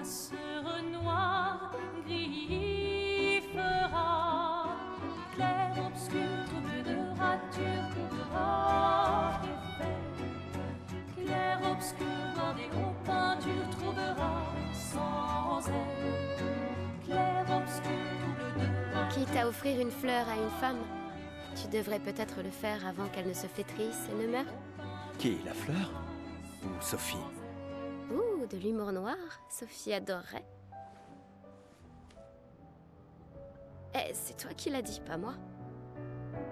sœur noire, gris fera, clair, obscur, trouble de rature, trouvera effet. Clair, obscur, bordé aux peintures, trouvera sans elle. Clair, obscur, trouble de rature. Quitte à offrir une fleur à une femme, tu devrais peut-être le faire avant qu'elle ne se flétrisse et ne meure. Qui, la fleur? Ou Sophie? Ouh, de l'humour noir, Sophie adorerait. Eh, c'est toi qui l'as dit, pas moi.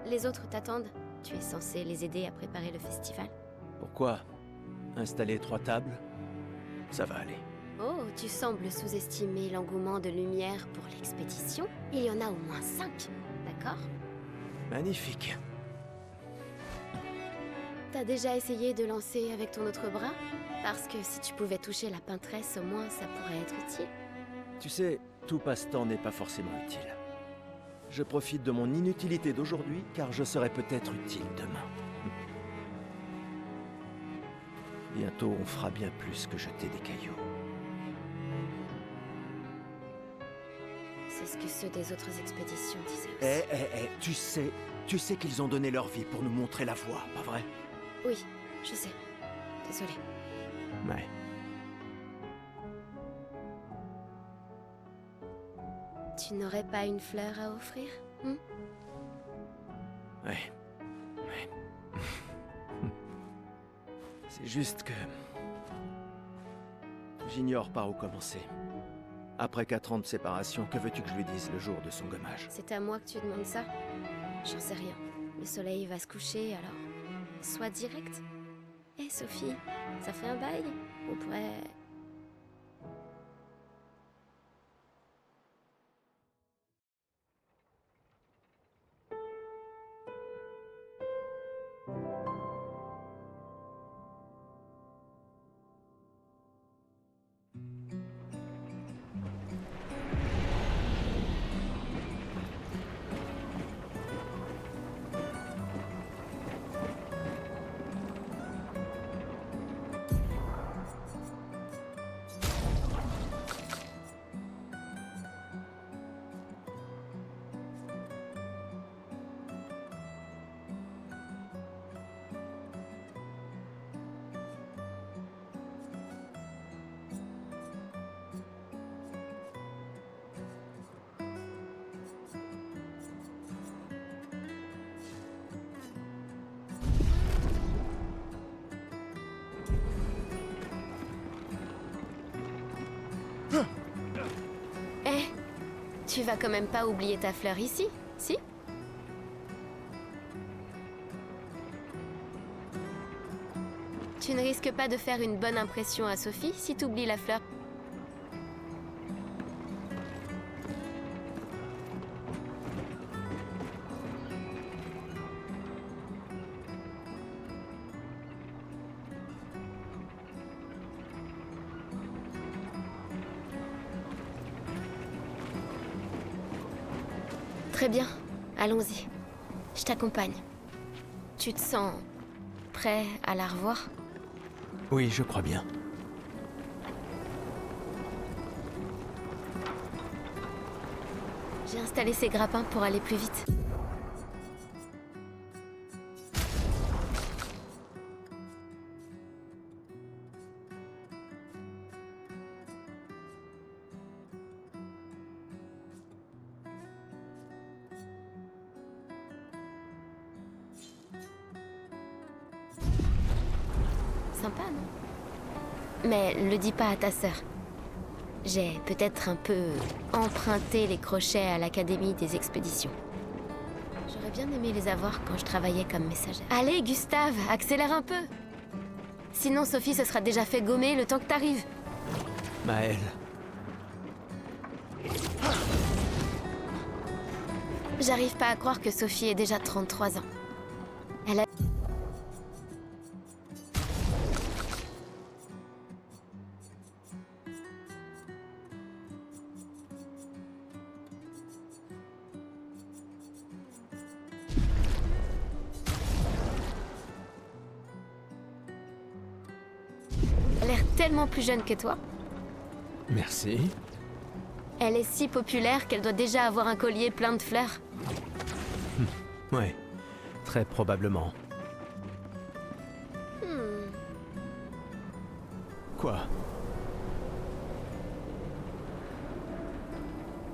Les autres t'attendent. Tu es censé les aider à préparer le festival. Pourquoi? Installer 3 tables? Ça va aller. Oh, tu sembles sous-estimer l'engouement de Lumière pour l'expédition. Il y en a au moins 5, d'accord? Magnifique. T'as déjà essayé de lancer avec ton autre bras? Parce que si tu pouvais toucher la peintresse, au moins ça pourrait être utile. Tu sais, tout passe-temps n'est pas forcément utile. Je profite de mon inutilité d'aujourd'hui, car je serai peut-être utile demain. Bientôt, on fera bien plus que jeter des cailloux. C'est ce que ceux des autres expéditions disaient aussi. Tu sais qu'ils ont donné leur vie pour nous montrer la voie, pas vrai? Oui, je sais. Désolée. Ouais. Tu n'aurais pas une fleur à offrir, hein? Ouais. C'est juste que... j'ignore par où commencer. Après 4 ans de séparation, que veux-tu que je lui dise le jour de son gommage? C'est à moi que tu demandes ça? J'en sais rien. Le soleil va se coucher, alors... sois direct. Hé, Sophie, ça fait un bail? On pourrait... Eh, tu vas quand même pas oublier ta fleur ici, si? Tu ne risques pas de faire une bonne impression à Sophie si tu oublies la fleur. Très bien, allons-y. Je t'accompagne. Tu te sens prêt à la revoir? Oui, je crois bien. J'ai installé ces grappins pour aller plus vite. Sympa, non? Mais le dis pas à ta sœur. J'ai peut-être un peu emprunté les crochets à l'Académie des expéditions. J'aurais bien aimé les avoir quand je travaillais comme messagère. Allez, Gustave, accélère un peu. Sinon, Sophie se sera déjà fait gommer le temps que t'arrives. Maëlle. J'arrive pas à croire que Sophie ait déjà 33 ans. Elle a... Elle a l'air tellement plus jeune que toi. Merci. Elle est si populaire qu'elle doit déjà avoir un collier plein de fleurs. Ouais, très probablement. Quoi?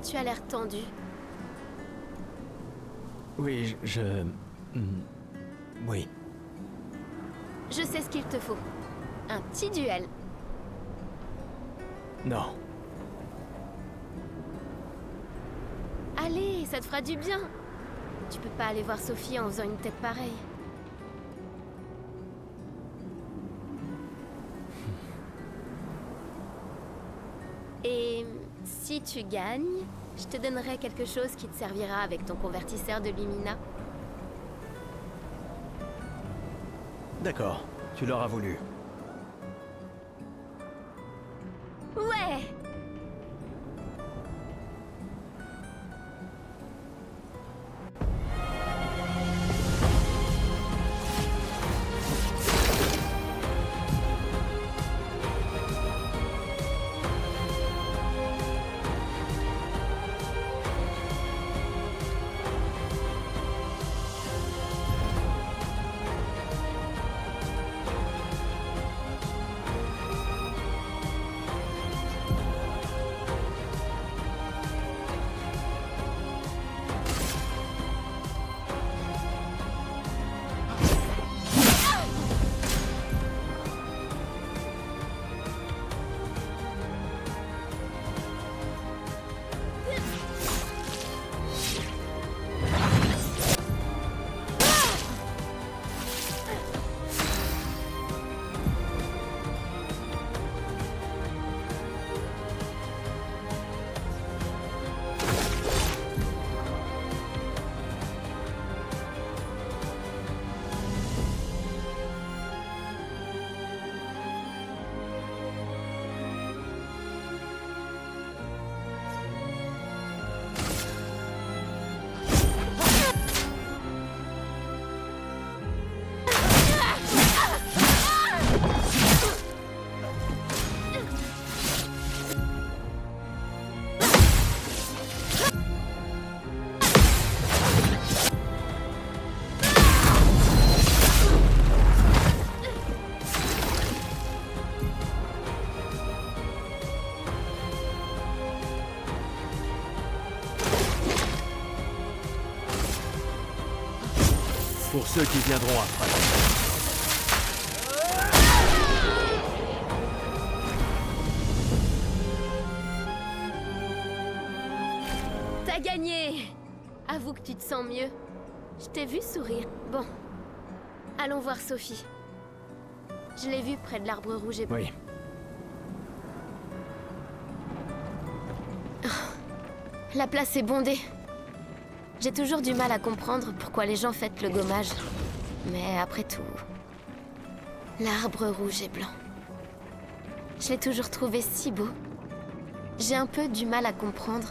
Tu as l'air tendu. Oui, oui. Je sais ce qu'il te faut. Un petit duel. Non. Allez, ça te fera du bien. Tu peux pas aller voir Sophie en faisant une tête pareille. Et si tu gagnes, je te donnerai quelque chose qui te servira avec ton convertisseur de Lumina. D'accord, tu l'auras voulu. Ouais! Pour ceux qui viendront après. T'as gagné! Avoue que tu te sens mieux. Je t'ai vu sourire. Bon. Allons voir Sophie. Je l'ai vue près de l'arbre rouge et bleu. Oui. La place est bondée. J'ai toujours du mal à comprendre pourquoi les gens fêtent le gommage. Mais après tout, l'arbre rouge et blanc. Je l'ai toujours trouvé si beau. J'ai un peu du mal à comprendre.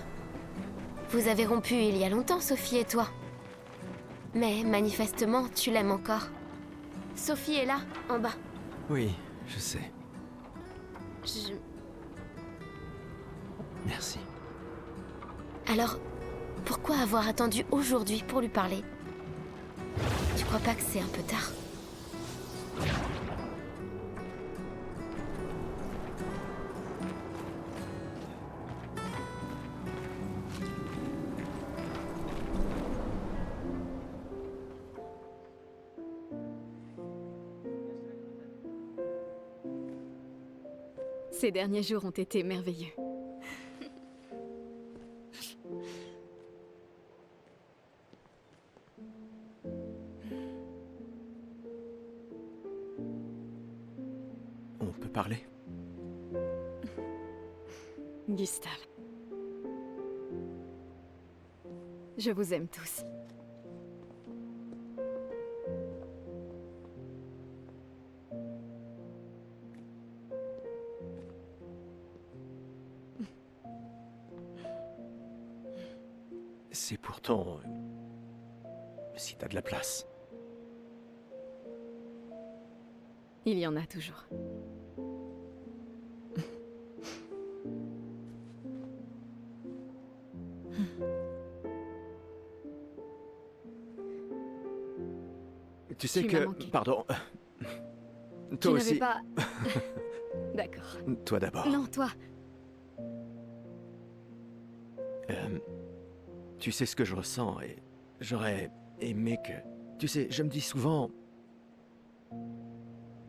Vous avez rompu il y a longtemps, Sophie et toi. Mais manifestement, tu l'aimes encore. Sophie est là, en bas. Oui, je sais. Je... Merci. Alors, pourquoi avoir attendu aujourd'hui pour lui parler? Tu crois pas que c'est un peu tard? Ces derniers jours ont été merveilleux. On peut parler? Gustave. Je vous aime tous. C'est pourtant... si t'as de la place. Il y en a toujours. Tu sais Tu m'as que... manqué. Pardon. Tu Toi n'avais aussi. pas... D'accord. Toi d'abord. Non, toi. Tu sais ce que je ressens et j'aurais aimé que... Tu sais, je me dis souvent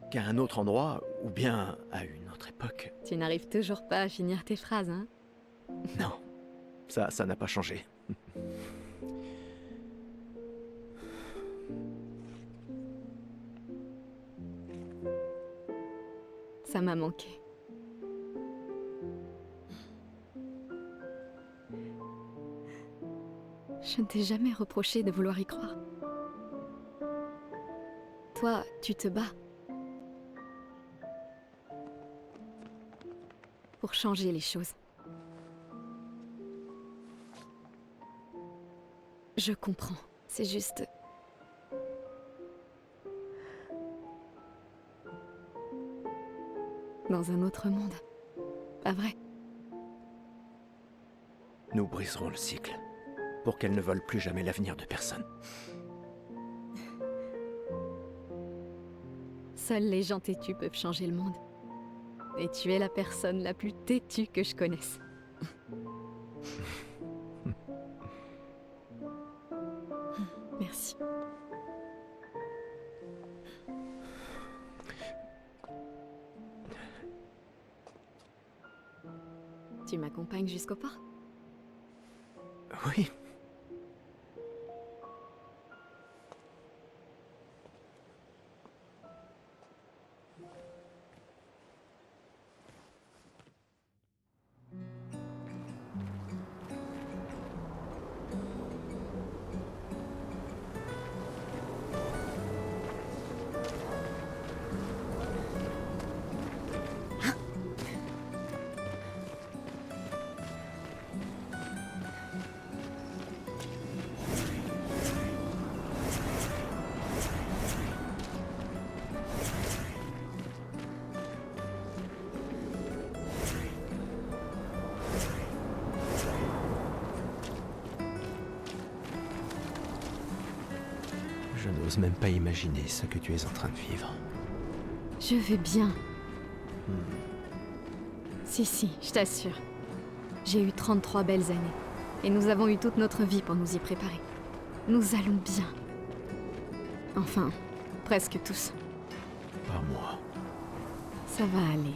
qu'à un autre endroit, ou bien à une autre époque. Tu n'arrives toujours pas à finir tes phrases, hein? Non, ça n'a pas changé. Ça m'a manqué. Je ne t'ai jamais reproché de vouloir y croire. Toi, tu te bats. Pour changer les choses. Je comprends. C'est juste... Dans un autre monde. Pas vrai? Nous briserons le cycle, pour qu'elle ne vole plus jamais l'avenir de personne. Seuls les gens têtus peuvent changer le monde. Et tu es la personne la plus têtue que je connaisse. Merci. Tu m'accompagnes jusqu'au port? Oui. Je n'ose même pas imaginer ce que tu es en train de vivre. Je vais bien. Si, je t'assure. J'ai eu 33 belles années. Et nous avons eu toute notre vie pour nous y préparer. Nous allons bien. Enfin, presque tous. Pas moi. Ça va aller.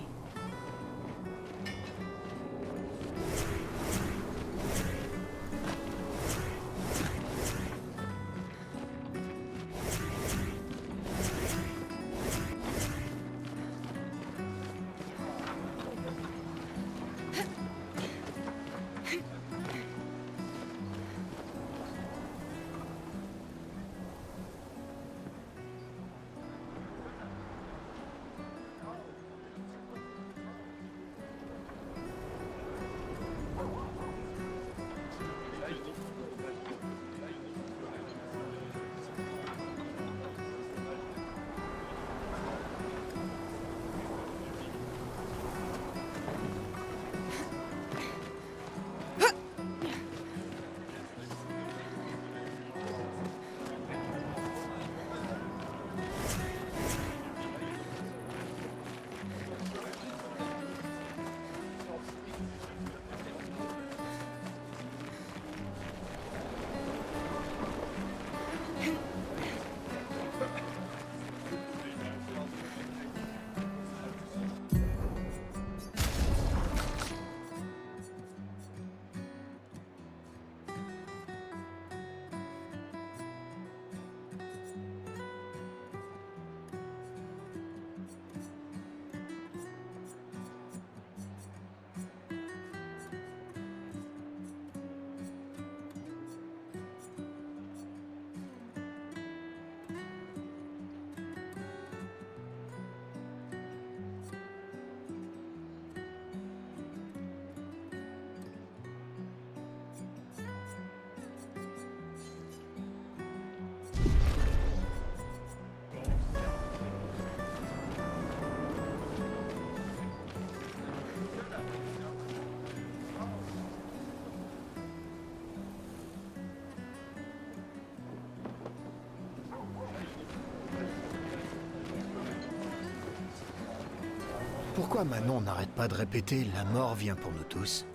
Pourquoi Manon n'arrête pas de répéter « la mort vient pour nous tous » ?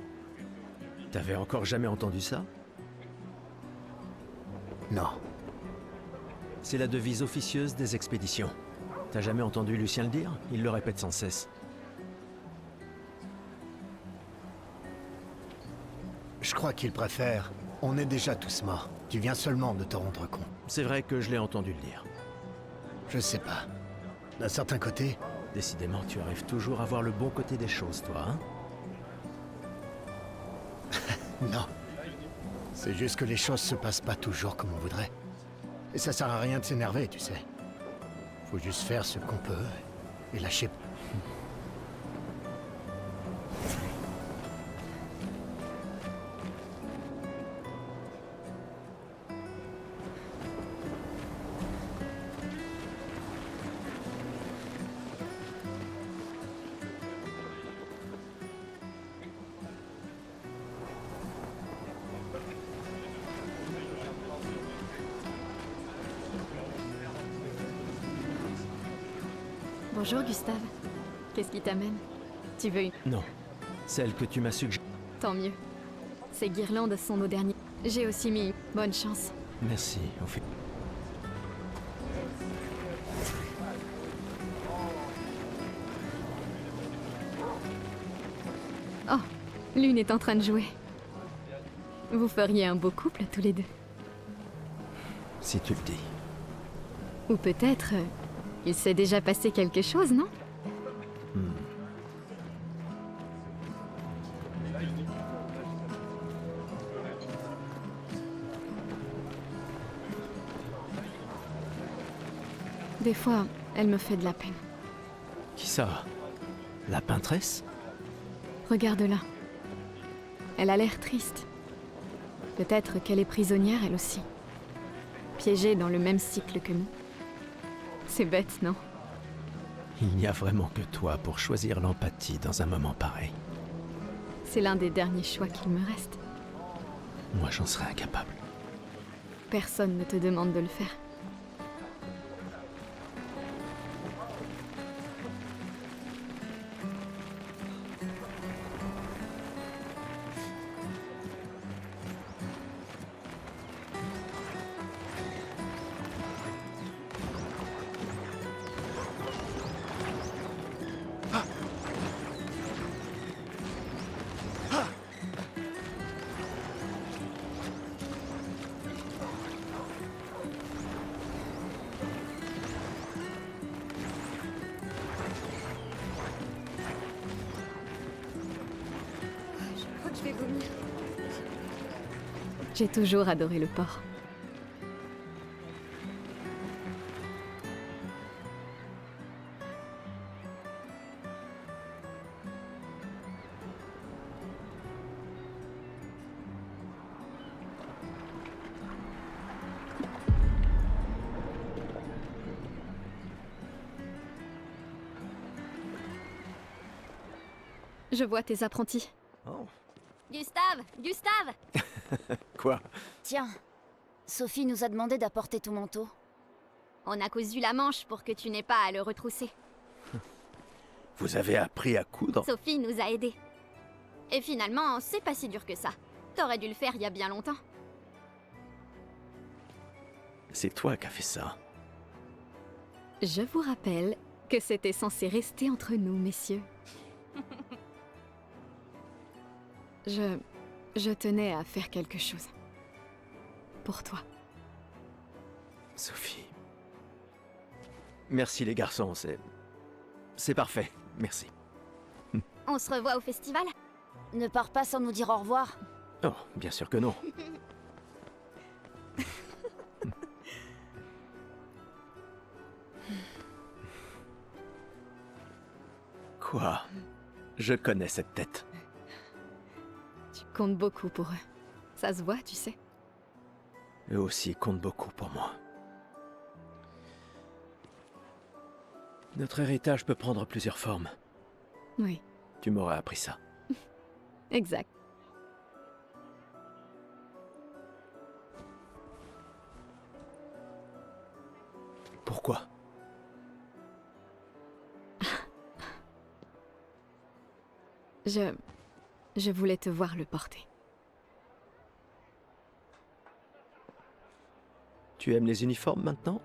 T'avais encore jamais entendu ça? Non. C'est la devise officieuse des expéditions. T'as jamais entendu Lucien le dire? Il le répète sans cesse. Je crois qu'il préfère « on est déjà tous morts, tu viens seulement de te rendre compte C'est vrai que je l'ai entendu le dire. ». Je sais pas. D'un certain côté, Décidément, tu arrives toujours à voir le bon côté des choses, toi, hein? non. C'est juste que les choses se passent pas toujours comme on voudrait. Et ça sert à rien de s'énerver, tu sais. Faut juste faire ce qu'on peut et lâcher. Bonjour Gustave. Qu'est-ce qui t'amène? Tu veux une... Non. Celle que tu m'as suggérée. Tant mieux. Ces guirlandes sont nos derniers. J'ai aussi mis bonne chance. Merci, au fait. Oh, l'une est en train de jouer. Vous feriez un beau couple tous les deux. Si tu le dis. Ou peut-être... il s'est déjà passé quelque chose, non? Des fois, elle me fait de la peine. Qui ça? La peintresse? Regarde-la. Elle a l'air triste. Peut-être qu'elle est prisonnière, elle aussi. Piégée dans le même cycle que nous. C'est bête, non? Il n'y a vraiment que toi pour choisir l'empathie dans un moment pareil. C'est l'un des derniers choix qu'il me reste. Moi, j'en serais incapable. Personne ne te demande de le faire. J'ai toujours adoré le port. Je vois tes apprentis. Oh. Gustave! Gustave! Quoi? Tiens, Sophie nous a demandé d'apporter ton manteau. On a cousu la manche pour que tu n'aies pas à le retrousser. Vous avez appris à coudre? Sophie nous a aidés. Et finalement, c'est pas si dur que ça. T'aurais dû le faire il y a bien longtemps. C'est toi qui as fait ça. Je vous rappelle que c'était censé rester entre nous, messieurs. Je tenais à faire quelque chose. Pour toi. Sophie. Merci les garçons, c'est parfait, merci. On se revoit au festival? Ne pars pas sans nous dire au revoir. Oh, bien sûr que non. Quoi? Je connais cette tête. Tu comptes beaucoup pour eux. Ça se voit, tu sais. Eux aussi comptent beaucoup pour moi. Notre héritage peut prendre plusieurs formes. Oui, Tu m'aurais appris ça. exact. Pourquoi? Je voulais te voir le porter. Tu aimes les uniformes maintenant?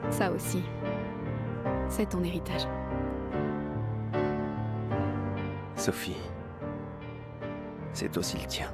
Ça aussi, c'est ton héritage. Sophie, c'est aussi le tien.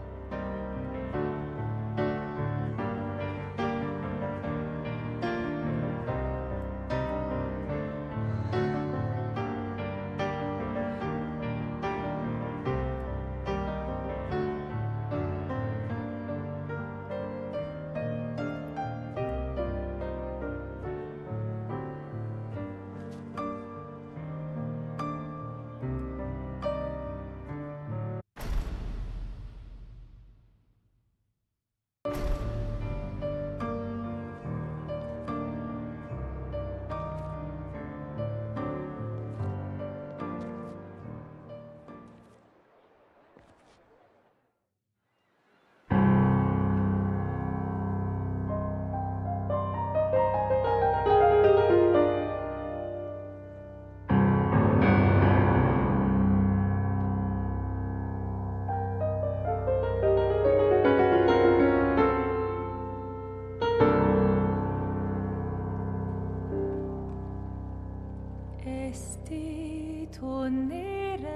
Esti tonere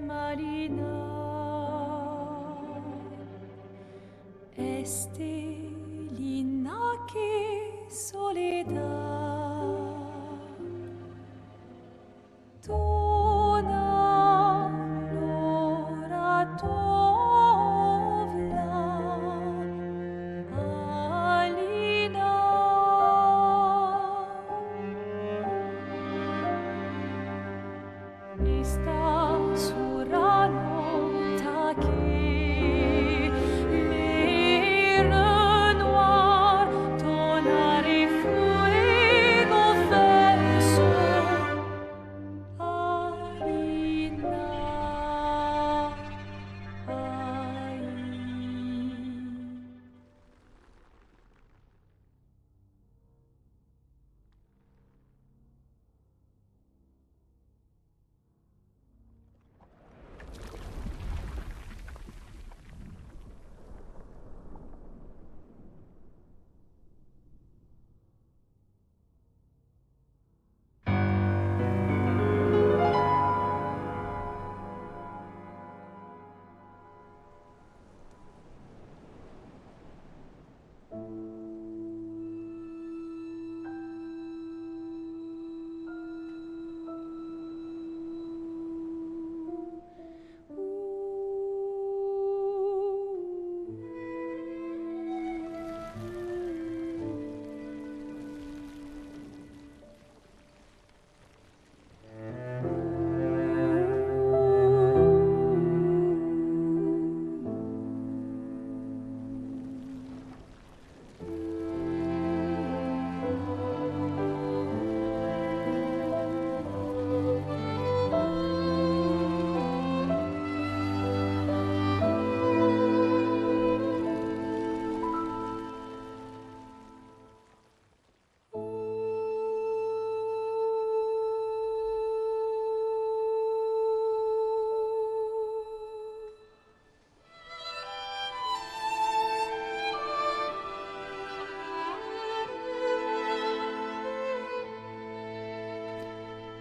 malina, esti linaki soledad, tona lora tovla, alina. Esta surano taki le noir tonare fuego verso alina ai.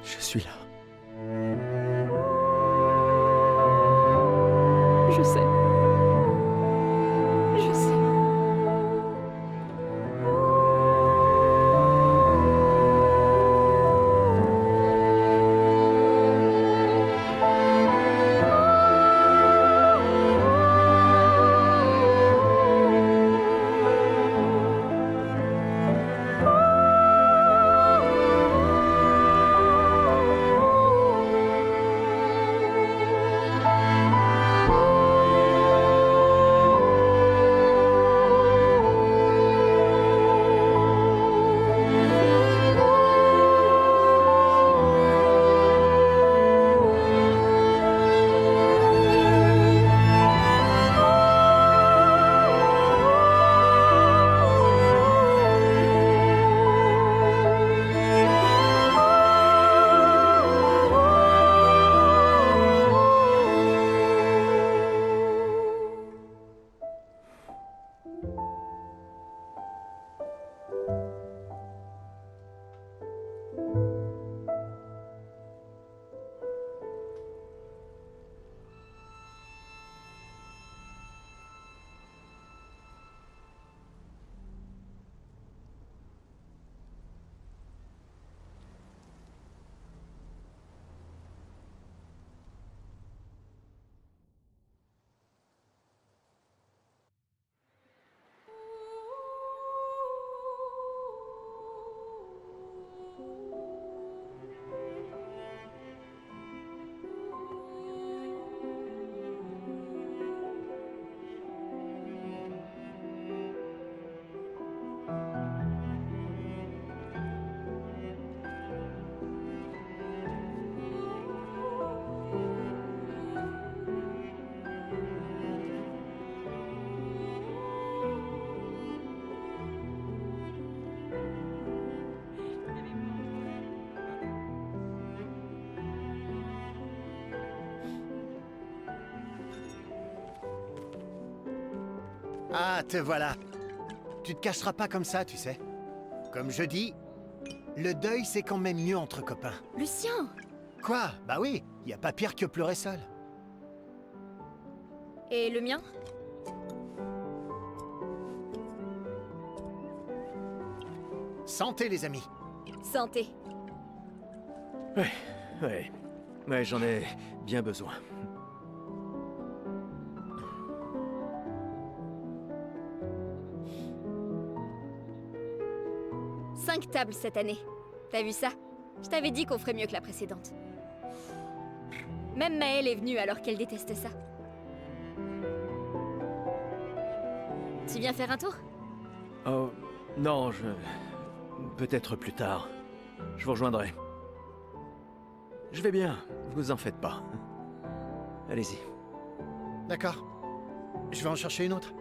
Je suis là. Je sais. Je sais. Ah, te voilà. Tu te cacheras pas comme ça, tu sais. Comme je dis, le deuil c'est quand même mieux entre copains. Lucien! Quoi? Bah oui, y a pas pire que pleurer seul. Et le mien? Santé les amis. Santé. Ouais, j'en ai bien besoin. 5 tables cette année. T'as vu ça? Je t'avais dit qu'on ferait mieux que la précédente. Même Maëlle est venue alors qu'elle déteste ça. Tu viens faire un tour? Oh, non, peut-être plus tard. Je vous rejoindrai. Je vais bien, vous en faites pas. Allez-y. D'accord. Je vais en chercher une autre.